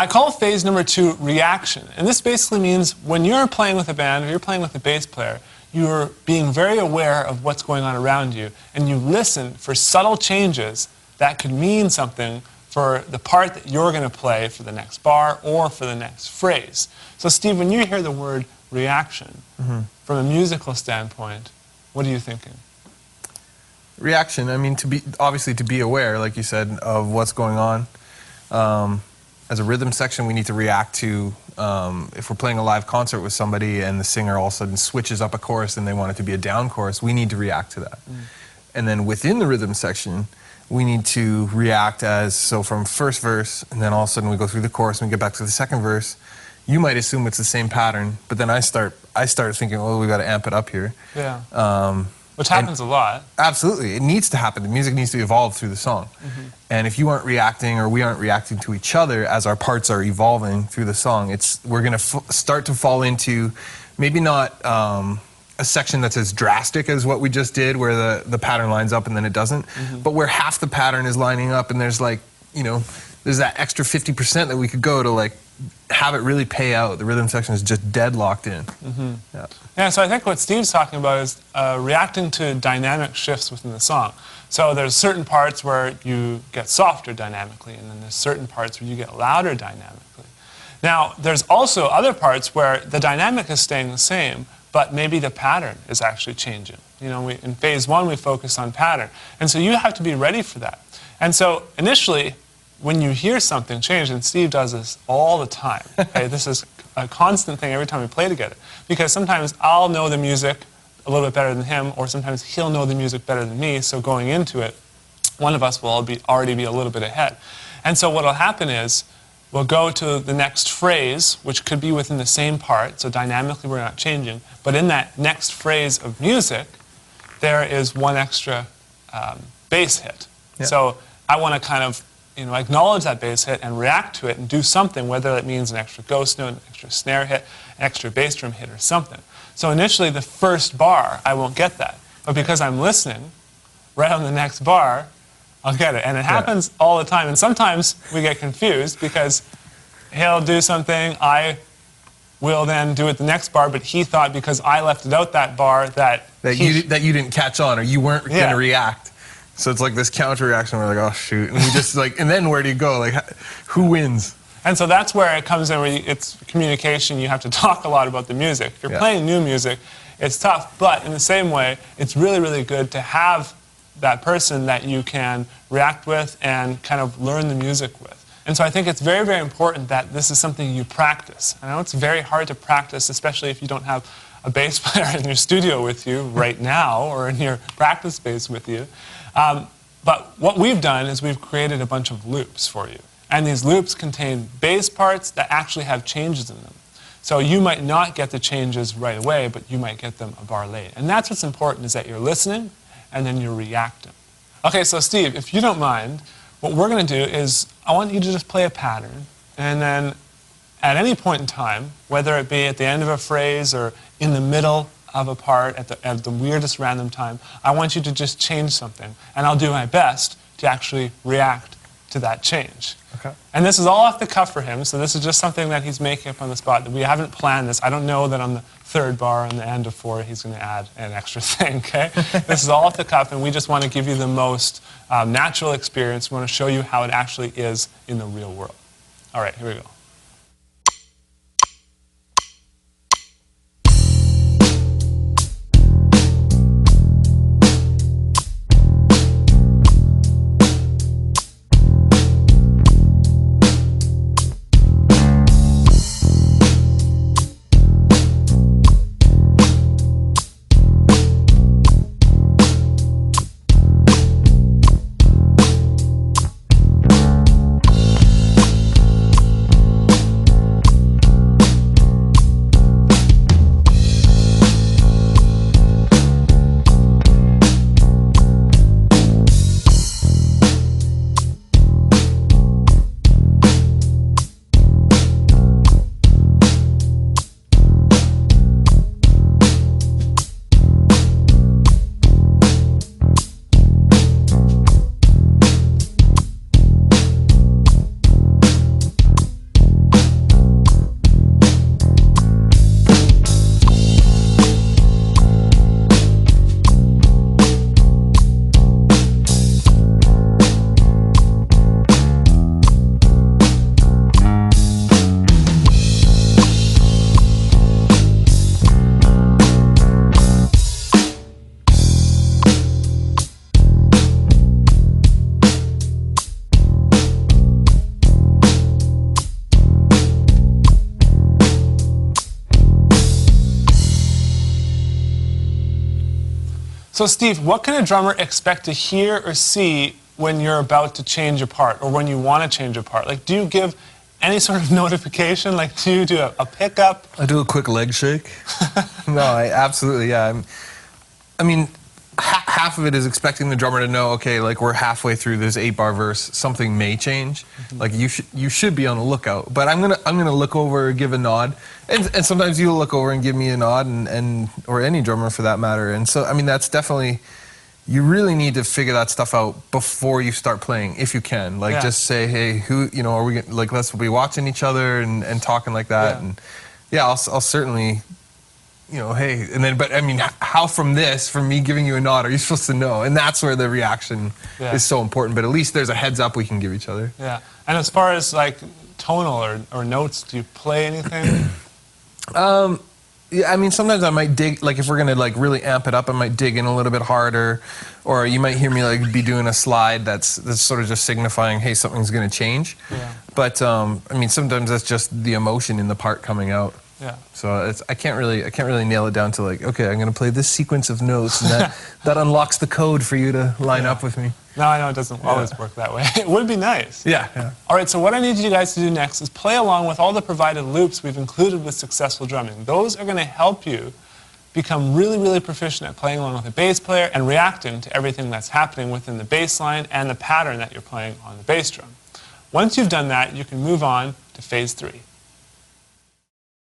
call phase number 2 reaction. And this basically means when you're playing with a band or you're playing with a bass player, you're being very aware of what's going on around you, and you listen for subtle changes that could mean something for the part that you're going to play for the next bar or for the next phrase. So Steve, when you hear the word reaction, from a musical standpoint, what are you thinking? Reaction, I mean, obviously to be aware, like you said, of what's going on. As a rhythm section, we need to react to, if we're playing a live concert with somebody and the singer all of a sudden switches up a chorus and they want it to be a down chorus, we need to react to that. And then within the rhythm section, we need to react so from first verse, and then all of a sudden we go through the chorus and we get back to the second verse. You might assume it's the same pattern, but then I start thinking, oh, we got to amp it up here. Yeah. Which happens a lot. Absolutely. It needs to happen. The music needs to evolve through the song. And if you aren't reacting or we aren't reacting to each other as our parts are evolving through the song, we're going to start to fall into maybe not a section that's as drastic as what we just did where the pattern lines up and then it doesn't, but where half the pattern is lining up and there's like, you know, there's that extra 50% that we could go to like have it really pay out. The rhythm section is just dead locked in. Yeah, so I think what Steve's talking about is reacting to dynamic shifts within the song. So there's certain parts where you get softer dynamically, and then there's certain parts where you get louder dynamically. Now, there's also other parts where the dynamic is staying the same, but maybe the pattern is actually changing. You know, in phase 1, we focus on pattern. And so you have to be ready for that. And so initially, when you hear something change, and Steve does this all the time, okay, this is a constant thing every time we play together, because sometimes I'll know the music a little bit better than him, or sometimes he'll know the music better than me, so going into it, one of us will already be a little bit ahead. And so what will happen is, we'll go to the next phrase, which could be within the same part, so dynamically we're not changing, but in that next phrase of music, there is one extra bass hit. Yeah. So I want to kind of acknowledge that bass hit and react to it and do something, whether that means an extra ghost note, an extra snare hit, an extra bass drum hit, or something. So initially, the first bar, I won't get that. But because I'm listening, right on the next bar, I'll get it. And it happens all the time. And sometimes we get confused because he'll do something, I will then do it the next bar, but he thought because I left it out that bar that you didn't catch on or you weren't going to react. So it's like this counter reaction. We're like, oh shoot, and we just like, and then where do you go? Like, who wins? And so that's where it comes in. Where it's communication. You have to talk a lot about the music. If you're playing new music, it's tough. But in the same way, it's really, really good to have that person that you can react with and kind of learn the music with. And so I think it's very, very important that this is something you practice. I know it's very hard to practice, especially if you don't have a bass player in your studio with you right now or in your practice space with you. But what we've done is we've created a bunch of loops for you. And these loops contain bass parts that actually have changes in them. So you might not get the changes right away, but you might get them a bar late. And that's what's important, is that you're listening and then you're reacting. Okay, so Steve, if you don't mind, what we're going to do is I want you to just play a pattern, and then at any point in time, whether it be at the end of a phrase or in the middle of a part at the weirdest random time, I want you to just change something, and I'll do my best to actually react to that change. Okay. And this is all off the cuff for him, so this is just something that he's making up on the spot. We haven't planned this. I don't know that on the third bar, on the end of 4, he's going to add an extra thing, okay? This is all off the cuff, and we just want to give you the most natural experience. We want to show you how it actually is in the real world. All right, here we go. So Steve, what can a drummer expect to hear or see when you're about to change a part or when you want to change a part? Like, do you give any sort of notification? Like, do you do a pickup? I do a quick leg shake. No, absolutely, yeah. I mean, half of it is expecting the drummer to know, okay, like we're halfway through this 8-bar verse, something may change. Like you should be on the lookout. But I'm gonna look over, give a nod, and sometimes you'll look over and give me a nod, and or any drummer for that matter. And so I mean that's definitely, you really need to figure that stuff out before you start playing, if you can. Like just say, hey, who, you know, are we like, let's be watching each other and talking like that. And yeah, I'll certainly, you know, hey, and then, but I mean, how from me giving you a nod, are you supposed to know? And that's where the reaction is so important. But at least there's a heads up we can give each other. Yeah. And as far as like tonal or notes, do you play anything? Yeah, I mean, sometimes I might dig, like if we're gonna like really amp it up, I might dig in a little bit harder, or you might hear me like be doing a slide that's sort of just signifying, hey, something's gonna change. Yeah. But I mean, sometimes that's just the emotion in the part coming out. Yeah. So I can't really nail it down to like, okay, I'm gonna play this sequence of notes, and that unlocks the code for you to line up with me. No, I know it doesn't always work that way. It would be nice. Yeah. All right, so what I need you guys to do next is play along with all the provided loops we've included with Successful Drumming. Those are going to help you become really, really proficient at playing along with a bass player and reacting to everything that's happening within the bass line and the pattern that you're playing on the bass drum. Once you've done that, you can move on to phase 3.